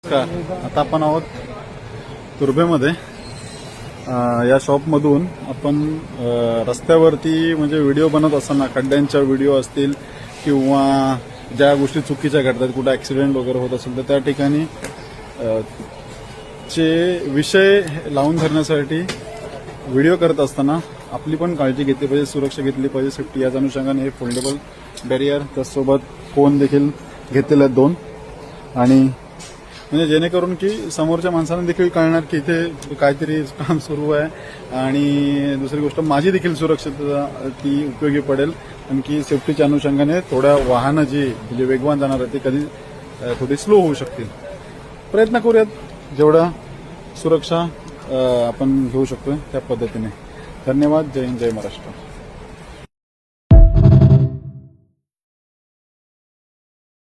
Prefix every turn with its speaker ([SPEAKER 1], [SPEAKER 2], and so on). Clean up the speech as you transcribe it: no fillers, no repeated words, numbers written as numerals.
[SPEAKER 1] आता आपण आहोत तुर्भेमध्ये. या शॉपमधून आपण रस्त्यावरती म्हणजे व्हिडिओ बनवत असताना खड्ड्यांच्या व्हिडिओ असतील किंवा ज्या गोष्टी चुकीच्या घडतात, कुठे ऍक्सिडेंट वगैरे होत असेल तर त्या ठिकाणी चे विषय लावून धरण्यासाठी व्हिडिओ करत असताना आपली पण काळजी घेतली पाहिजे, सुरक्षा घेतली पाहिजे, सेफ्टी. याच अनुषंगाने हे फोल्डेबल बॅरियर त्यासोबत कोन देखील घेतलेले आहेत 2, आणि म्हणजे जेणेकरून की समोरच्या माणसांना देखील कळणार की इथे काहीतरी काम सुरू आहे. आणि दुसरी गोष्ट माझी देखील सुरक्षितता ती उपयोगी पडेल, आणि की सेफ्टीच्या अनुषंगाने थोड्या वाहनं जी म्हणजे वेगवान जाणार आहे ते कधी थोडी स्लो होऊ शकतील. प्रयत्न करूयात जेवढा सुरक्षा आपण घेऊ शकतो त्या पद्धतीने. धन्यवाद. जय हिंद, जय महाराष्ट्र.